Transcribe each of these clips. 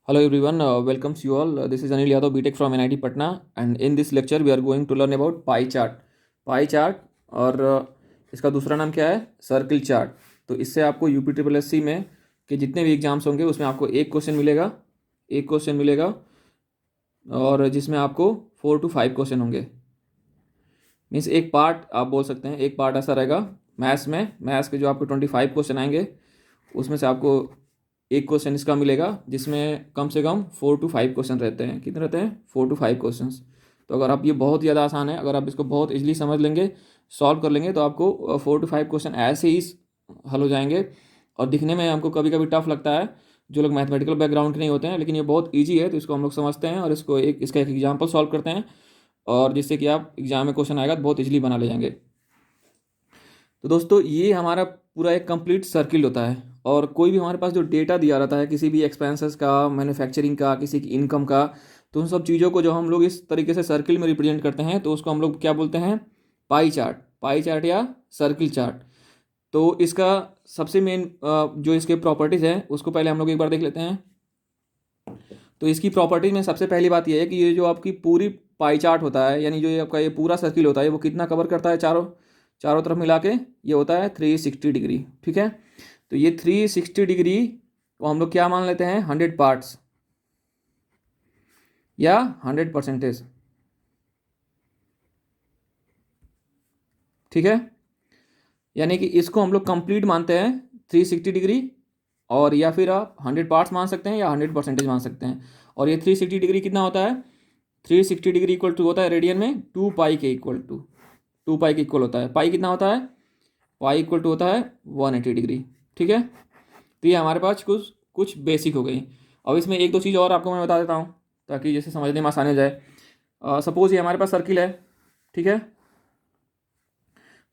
Hello everyone, welcomes you all. This is Anil Yadav, BTech from NIT Patna, and in this lecture we are going to learn about pie chart. Pie chart और इसका दूसरा नाम क्या है, circle chart. तो इससे आपको UP triple S C में के जितने भी एग्जाम्स होंगे उसमें आपको एक क्वेश्चन मिलेगा और जिसमें आपको 4 to 5 क्वेश्चन होंगे. मीन्स एक पार्ट आप बोल सकते हैं, एक पार्ट ऐसा रहेगा मैथ्स के जो आपको 25 क्वेश्चन आएंगे उसमें से आपको एक क्वेश्चन इसका मिलेगा जिसमें कम से कम 4 to 5 क्वेश्चन रहते हैं. कितने रहते हैं? 4 to 5 क्वेश्चन. तो अगर आप, ये बहुत ज़्यादा आसान है, अगर आप इसको बहुत इजीली समझ लेंगे, सॉल्व कर लेंगे, तो आपको 4 to 5 क्वेश्चन ऐसे ही हल हो जाएंगे. और दिखने में हमको कभी कभी टफ लगता है जो लोग मैथमेटिकल बैकग्राउंड के नहीं होते हैं, लेकिन ये बहुत ईजी है. तो इसको हम लोग समझते हैं और इसका एक एग्जाम्पल सॉल्व करते हैं, और जिससे कि आप एग्जाम में क्वेश्चन आएगा तो बहुत इजीली बना ले जाएंगे. तो दोस्तों, ये हमारा पूरा एक कंप्लीट सर्किल होता है. और कोई भी हमारे पास जो डेटा दिया रहता है किसी भी एक्सपेंसेस का, मैन्युफैक्चरिंग का, किसी की इनकम का, तो उन सब चीज़ों को जो हम लोग इस तरीके से सर्किल में रिप्रेजेंट करते हैं तो उसको हम लोग क्या बोलते हैं? पाई चार्ट या सर्किल चार्ट. तो इसका सबसे मेन जो इसके प्रॉपर्टीज़ हैं उसको पहले हम लोग एक बार देख लेते हैं. तो इसकी प्रॉपर्टीज में सबसे पहली बात यह है कि ये जो आपकी पूरी पाई चार्ट होता है, यानी जो ये आपका ये पूरा सर्किल होता है, वो कितना कवर करता है? चारों तरफ मिला के ये होता है 360 डिग्री. ठीक है. तो ये 360 डिग्री को हम लोग क्या मान लेते हैं? 100 पार्ट्स या 100%. ठीक है. यानी कि इसको हम लोग कंप्लीट मानते हैं 360 डिग्री, और या फिर आप 100 पार्ट्स मान सकते हैं या 100% मान सकते हैं. और ये 360 डिग्री कितना होता है? 360 डिग्री इक्वल टू होता है रेडियन में 2 पाई के इक्वल होता है. पाई कितना होता है? पाई इक्वल टू होता है 180 डिग्री. ठीक है. तो ये हमारे पास कुछ कुछ बेसिक हो गई. अब इसमें एक दो चीज़ और आपको मैं बता देता हूँ ताकि जैसे समझने में आसानी हो जाए. सपोज ये हमारे पास सर्किल है. ठीक है.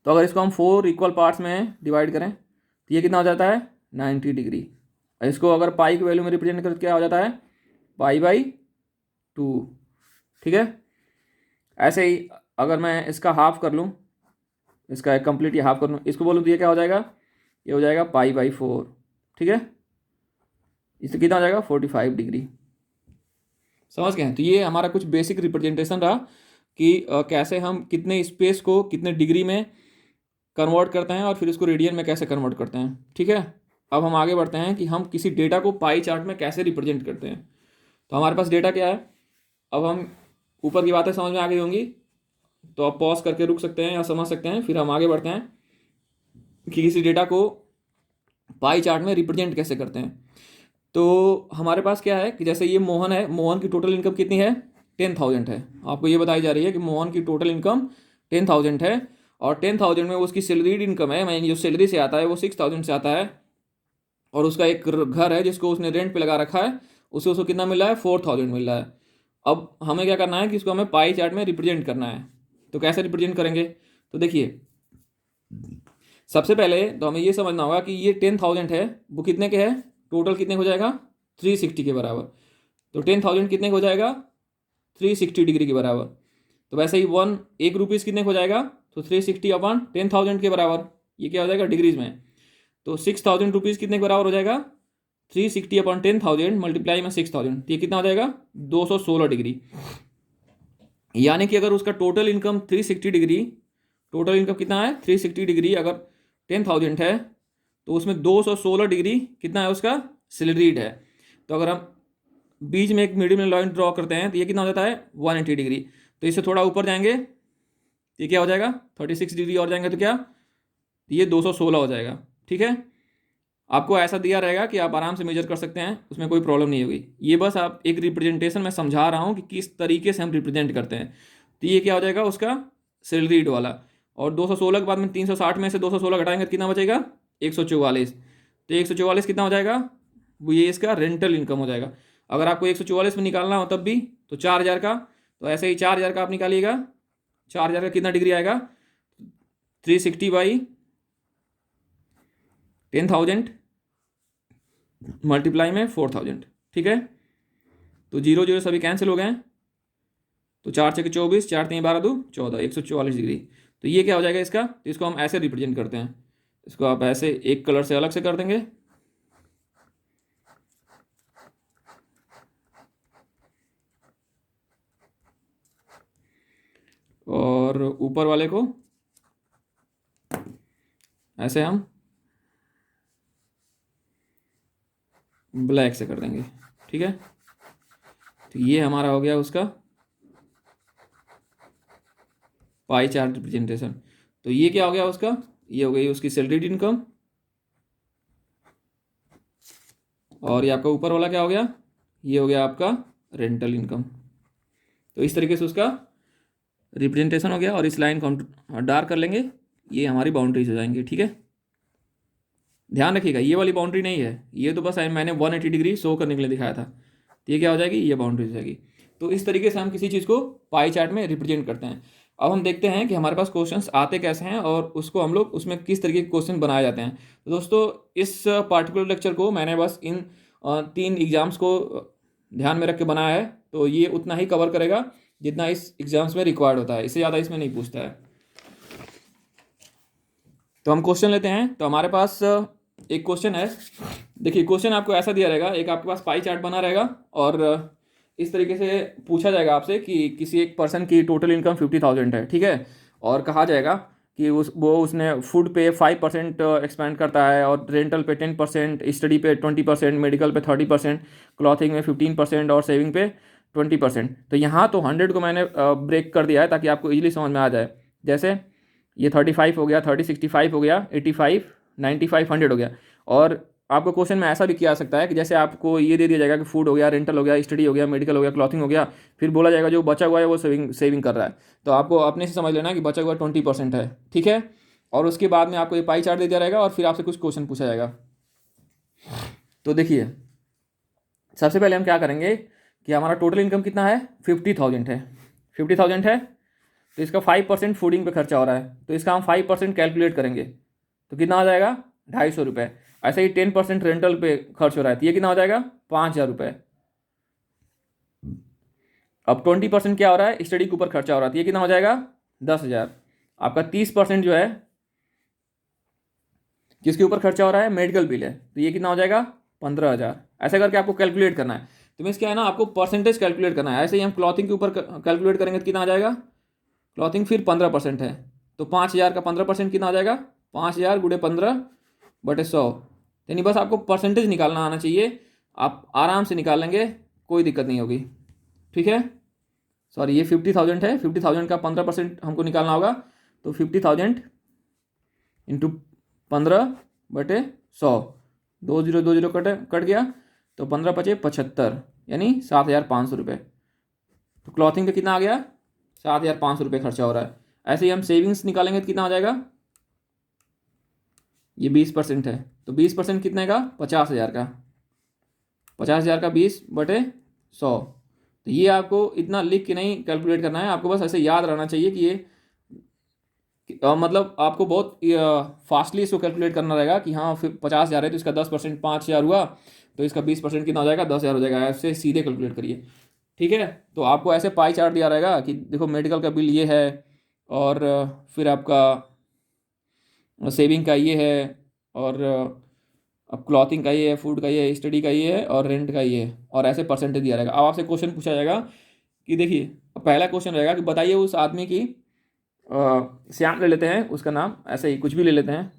तो अगर इसको हम 4 इक्वल पार्ट्स में डिवाइड करें तो ये कितना हो जाता है? 90 डिग्री. इसको अगर पाई की वैल्यू में रिप्रेजेंट करें तो क्या हो जाता है? पाई/2. ठीक है. ऐसे ही अगर मैं इसका हाफ कर लूँ, इसका एक कंप्लीट ये हाफ कर लूँ, इसको बोलूँ तो ये क्या हो जाएगा? ये हो जाएगा पाई/4. ठीक है. इससे कितना हो जाएगा? 45 डिग्री. समझ गए हैं? तो ये हमारा कुछ बेसिक रिप्रेजेंटेशन रहा कि कैसे हम कितने स्पेस को कितने डिग्री में कन्वर्ट करते हैं और फिर इसको रेडियन में कैसे कन्वर्ट करते हैं. ठीक है. अब हम आगे बढ़ते हैं कि हम किसी डेटा को पाई चार्ट में कैसे रिप्रेजेंट करते हैं. तो हमारे पास डेटा क्या है? अब हम ऊपर की बातें समझ में आ गई होंगी तो आप पॉज करके रुक सकते हैं या समझ सकते हैं. फिर हम आगे बढ़ते हैं कि किसी डेटा को पाई चार्ट में रिप्रेजेंट कैसे करते हैं. तो हमारे पास क्या है कि जैसे ये मोहन है, मोहन की टोटल इनकम कितनी है? 10,000 है. आपको ये बताई जा रही है कि मोहन की टोटल इनकम 10,000 है, और 10,000 में उसकी सैलरीड इनकम है, यानी जो सैलरी से आता है वो 6,000 से आता है. और उसका एक घर है जिसको उसने रेंट पे लगा रखा है, उससे उसको कितना मिल रहा है? 4,000 मिल रहा है. अब हमें क्या करना है कि इसको हमें पाई चार्ट में रिप्रेजेंट करना है. तो कैसे रिप्रेजेंट करेंगे? तो देखिए, सबसे पहले तो हमें ये समझना होगा कि ये 10,000 है, वो कितने के है? टोटल कितने हो जाएगा? 360 के बराबर. तो 10,000 कितने हो जाएगा? 360 डिग्री के बराबर. तो वैसे ही एक रुपीज़ कितने हो जाएगा? तो 360/10,000 के बराबर. ये क्या हो जाएगा? डिग्रीज में. तो 6,000 रुपीज़ कितने के बराबर हो जाएगा? 360/10,000 मल्टीप्लाई में 6,000. तो ये कितना हो जाएगा? 216 डिग्री. यानी कि अगर उसका total income 360 degree, total income कितना है? 360 डिग्री. अगर 10,000 है तो उसमें 216 डिग्री कितना है? उसका सैलरीड है. तो अगर हम बीच में एक मीडियम लाइन ड्रॉ करते हैं तो ये कितना हो जाता है? 180 डिग्री. तो इससे थोड़ा ऊपर जाएंगे तो ये क्या हो जाएगा? 36 डिग्री और जाएंगे तो क्या? तो ये 216 हो जाएगा. ठीक है. आपको ऐसा दिया रहेगा कि आप आराम से मेजर कर सकते हैं, उसमें कोई प्रॉब्लम नहीं होगी. ये बस आप एक रिप्रेजेंटेशन में समझा रहा हूँ कि किस तरीके से हम रिप्रेजेंट करते हैं. तो ये क्या हो जाएगा? उसका सैलरीड वाला. और 216 के बाद में 360 में से 216 घटाएंगे तो कितना बचेगा? 144. तो 144 कितना हो जाएगा? वो ये इसका रेंटल इनकम हो जाएगा. अगर आपको 144 में निकालना हो तब भी तो 4,000 का, तो ऐसे ही 4,000 का आप निकालिएगा. 4,000 का कितना डिग्री आएगा? 360/10,000 मल्टीप्लाई में 4,000. ठीक है. तो 0 0 सभी कैंसिल हो गए. तो 4×6 = 24, 4×3 = 12, 2 14, 144 डिग्री. तो ये क्या हो जाएगा इसका? तो इसको हम ऐसे रिप्रेजेंट करते हैं. इसको आप ऐसे एक कलर से अलग से कर देंगे. और ऊपर वाले को ऐसे हम ब्लैक से कर देंगे, ठीक है। तो ये हमारा हो गया उसका पाई चार्ट रिप्रेजेंटेशन। तो ये क्या हो गया उसका, ये हो गई उसकी सैलरीड इनकम, और ये आपका ऊपर वाला क्या हो गया, ये हो गया आपका रेंटल इनकम। तो इस तरीके से उसका रिप्रेजेंटेशन हो गया, और इस लाइन को डार्क कर लेंगे, ये हमारी बाउंड्रीज हो जाएंगी, ठीक है। ध्यान रखिएगा ये वाली बाउंड्री नहीं है, ये तो बस मैंने 180 डिग्री शो करने के लिए दिखाया था। तो ये क्या हो जाएगी, ये बाउंड्री हो जाएगी। तो इस तरीके से हम किसी चीज़ को पाई चार्ट में रिप्रेजेंट करते हैं। अब हम देखते हैं कि हमारे पास क्वेश्चंस आते कैसे हैं और उसको हम लोग उसमें किस तरीके के क्वेश्चन बनाए जाते हैं। तो दोस्तों इस पार्टिकुलर लेक्चर को मैंने बस इन 3 एग्जाम्स को ध्यान में रख के बनाया है। तो ये उतना ही कवर करेगा जितना इस एग्जाम्स में रिक्वायर्ड होता है, इससे ज़्यादा इसमें नहीं पूछता है। तो हम क्वेश्चन लेते हैं। तो हमारे पास एक क्वेश्चन है, देखिए क्वेश्चन आपको ऐसा दिया रहेगा, एक आपके पास पाई चार्ट बना रहेगा और इस तरीके से पूछा जाएगा आपसे कि किसी एक पर्सन की टोटल इनकम 50,000 है, ठीक है। और कहा जाएगा कि उसने फूड पे 5% एक्सपेंड करता है, और रेंटल पे 10%, स्टडी पे 20%, मेडिकल पे 30%, क्लॉथिंग में 15% और सेविंग पे 20%। तो यहाँ तो 100 को मैंने ब्रेक कर दिया है ताकि आपको इजीली समझ में आ जाए। जैसे ये 35 हो गया, 30, 65 हो गया, 85, 95, 100 हो गया। और आपको क्वेश्चन में ऐसा भी किया जा सकता है कि जैसे आपको ये दे दिया जाएगा कि फूड हो गया, रेंटल हो गया, स्टडी हो गया, मेडिकल हो गया, क्लॉथिंग हो गया, फिर बोला जाएगा जो बचा हुआ है वो सेविंग कर रहा है। तो आपको अपने से समझ लेना कि बचा हुआ 20% है, ठीक है। और उसके बाद में आपको ये पाई चार्ट दे दिया रहेगा और फिर आपसे कुछ क्वेश्चन पूछा जाएगा। तो देखिए सबसे पहले हम क्या करेंगे कि हमारा टोटल इनकम कितना है, 50,000 है। 50,000 है तो इसका 5% फूडिंग पे खर्चा हो रहा है, तो इसका हम 5% कैलकुलेट करेंगे तो कितना आ जाएगा, 250 रुपये। ऐसे ही 10% रेंटल पे खर्च हो रहा है तो ये कितना हो जाएगा, 5,000 रुपये। अब 20% क्या हो रहा है, स्टडी के ऊपर खर्चा हो रहा है तो ये कितना हो जाएगा, 10,000। आपका 30% जो है किसके ऊपर खर्चा हो रहा है, मेडिकल बिल है, तो ये कितना हो जाएगा, 15,000। ऐसे करके आपको कैलकुलेट करना है। तो मीन्स क्या है ना, आपको परसेंटेज कैलकुलेट करना है। ऐसे ही हम क्लॉथिंग के ऊपर कैलकुलेट करेंगे तो कितना आ जाएगा, क्लॉथिंग फिर 15% है तो 5,000 का 15% कितना आ जाएगा, 5,000 गुणे 15/100। यानी बस आपको परसेंटेज निकालना आना चाहिए, आप आराम से निकाल लेंगे, कोई दिक्कत नहीं होगी, ठीक है। सॉरी ये 50,000 है, 50,000 का 15% हमको निकालना होगा। तो 50,000 इंटू 15/100, 2 0 कट गया तो 15 × 5 = 75, यानी 7,500 रुपये। तो क्लॉथिंग पे कितना आ गया, 7,500 रुपये खर्चा हो रहा है। ऐसे ही हम सेविंग्स निकालेंगे तो कितना आ जाएगा, ये 20% है तो 20% कितने का, 50,000 का, 50,000 का 20/100। तो ये आपको इतना लिख के नहीं कैलकुलेट करना है, आपको बस ऐसे याद रहना चाहिए कि ये मतलब आपको बहुत फास्टली इसको कैलकुलेट करना रहेगा कि हाँ फिर 50,000 है तो इसका 10% 5,000 हुआ, तो इसका 20% कितना हो जाएगा, 10,000 हो जाएगा। ऐसे सीधे कैलकुलेट करिए, ठीक है। तो आपको ऐसे पाई चार्ट दिया रहेगा कि देखो मेडिकल का बिल ये है, और फिर आपका सेविंग का ये है, और अब क्लॉथिंग का ये है, फूड का ये है, स्टडी का ये है, और रेंट का ये है, और ऐसे परसेंटेज दिया रहेगा। अब आपसे क्वेश्चन पूछा जाएगा कि देखिए पहला क्वेश्चन रहेगा कि बताइए उस आदमी की श्याम ले लेते हैं उसका नाम, ऐसे ही कुछ भी ले लेते हैं,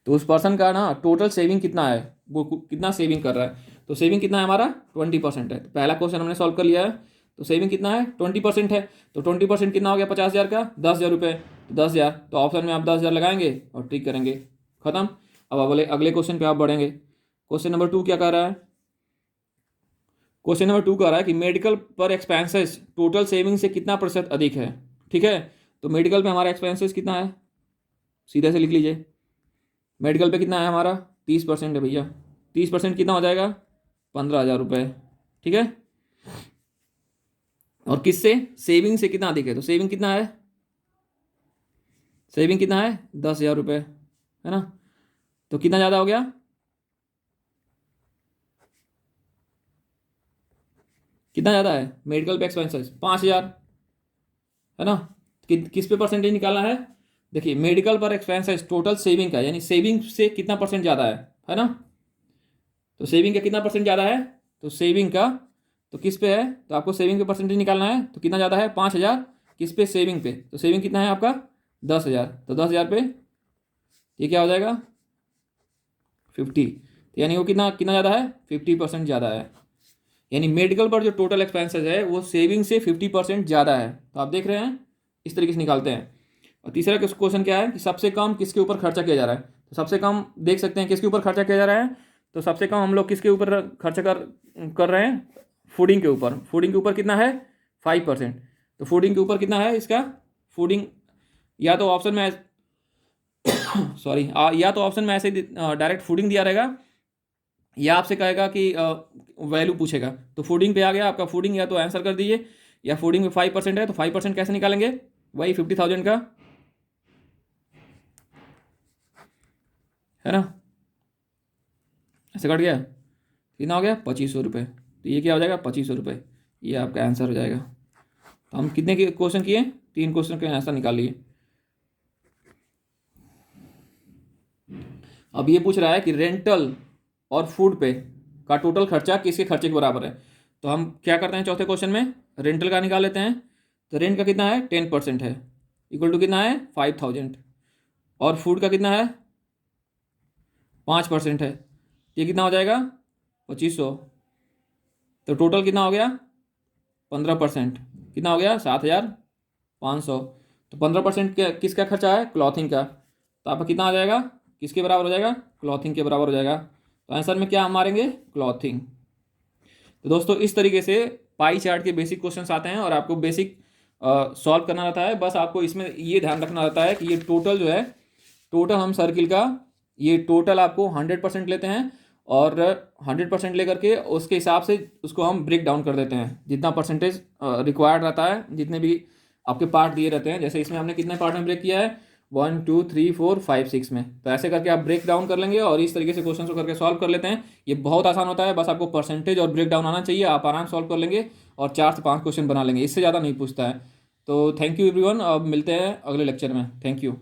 तो उस पर्सन का ना टोटल सेविंग कितना है, वो कितना सेविंग कर रहा है। तो सेविंग कितना है हमारा, 20% है। तो पहला क्वेश्चन हमने सॉल्व कर लिया है। तो सेविंग कितना है, 20% है। तो 20% कितना हो गया 50,000 का, 10,000 रुपये। तो 10,000, तो ऑप्शन में आप 10,000 लगाएंगे और टिक करेंगे, खत्म। अब अगले क्वेश्चन पे आप बढ़ेंगे। क्वेश्चन नंबर 2 क्या कह रहा है, क्वेश्चन नंबर 2 कह रहा है कि मेडिकल पर एक्सपेंसेस टोटल सेविंग से कितना प्रतिशत अधिक है, ठीक है। तो मेडिकल पे हमारा एक्सपेंसेस कितना है, सीधे से लिख लीजिए। मेडिकल पे कितना है हमारा, 30% है भैया। 30% कितना हो जाएगा, 15,000 रुपये, ठीक है। और किससे, सेविंग से कितना अधिक है, तो सेविंग कितना है, सेविंग कितना है, 10,000 रुपये, है ना। तो कितना ज़्यादा हो गया, कितना ज़्यादा है, मेडिकल पे एक्सपेंसेस 5,000, है ना। किस पे परसेंटेज निकालना है, देखिए मेडिकल पर एक्सपेंसेस टोटल सेविंग का, यानी सेविंग से कितना परसेंट ज़्यादा है ना। तो सेविंग का कितना परसेंट ज़्यादा है, तो सेविंग का तो किस पे है, तो आपको सेविंग पे परसेंटेज निकालना है। तो कितना ज़्यादा है, 5,000 किस पे, सेविंग पे। तो सेविंग कितना है आपका 10,000, तो 10,000 पे ये क्या हो जाएगा 50, यानी वो कितना कितना ज़्यादा है 50% ज़्यादा है। यानी मेडिकल पर जो टोटल एक्सपेंसेस है वो सेविंग से 50% ज़्यादा है। तो आप देख रहे हैं इस तरीके से निकालते हैं। और तीसरा क्वेश्चन क्या है कि सबसे कम किसके ऊपर खर्चा किया जा रहा है। तो सबसे कम देख सकते हैं किसके ऊपर खर्चा किया जा रहा है। तो सबसे कम हम लोग किसके ऊपर खर्चा कर रहे हैं, फूडिंग के ऊपर। फूडिंग के ऊपर कितना है 5%। तो फूडिंग के ऊपर कितना है इसका, फूडिंग या तो ऑप्शन में सॉरी या तो ऑप्शन में ऐसे डायरेक्ट फूडिंग दिया रहेगा, या आपसे कहेगा कि वैल्यू पूछेगा। तो फूडिंग पे आ गया आपका फूडिंग, या तो आंसर कर दीजिए। या फूडिंग में 5% है तो 5% कैसे निकालेंगे, वही 50,000 का है ना, ऐसे कट गया, कितना हो गया 2,500 रुपये। तो ये क्या हो जाएगा 2,500 रुपये, ये आपका आंसर हो जाएगा। तो हम कितने के क्वेश्चन किए, 3 क्वेश्चन के आंसर निकाल लिए। अब ये पूछ रहा है कि रेंटल और फूड पे का टोटल खर्चा किसके खर्चे के बराबर है। तो हम क्या करते हैं चौथे क्वेश्चन में, रेंटल का निकाल लेते हैं। तो रेंट का कितना है 10% है, इक्वल टू कितना है 5,000। और फूड का कितना है 5% है, ये कितना हो जाएगा 2,500। तो टोटल कितना हो गया 15%, कितना हो गया 7,500। तो 15% किसका खर्चा है, क्लॉथिंग का। तो आपका कितना आ जाएगा, किसके बराबर हो जाएगा, क्लॉथिंग के बराबर हो जाएगा। तो आंसर में क्या हम मारेंगे, क्लॉथिंग। तो दोस्तों इस तरीके से पाई चार्ट के बेसिक क्वेश्चंस आते हैं और आपको बेसिक सॉल्व करना रहता है। बस आपको इसमें ये ध्यान रखना रहता है कि ये टोटल जो है, टोटल हम सर्किल का ये टोटल आपको 100% लेते हैं, और 100% लेकर के उसके हिसाब से उसको हम ब्रेक डाउन कर देते हैं, जितना परसेंटेज रिक्वायर्ड रहता है, जितने भी आपके पार्ट दिए रहते हैं। जैसे इसमें हमने कितने पार्ट में ब्रेक किया है, 1 2 3 4 5 6 में। तो ऐसे करके आप ब्रेक डाउन कर लेंगे और इस तरीके से क्वेश्चन को करके सॉल्व कर लेते हैं। ये बहुत आसान होता है, बस आपको परसेंटेज और ब्रेक डाउन आना चाहिए, आप आराम से सॉल्व कर लेंगे और 4 से 5 क्वेश्चन बना लेंगे, इससे ज़्यादा नहीं पूछता है। तो थैंक यू एवरीवन, अब मिलते हैं अगले लेक्चर में। Thank you.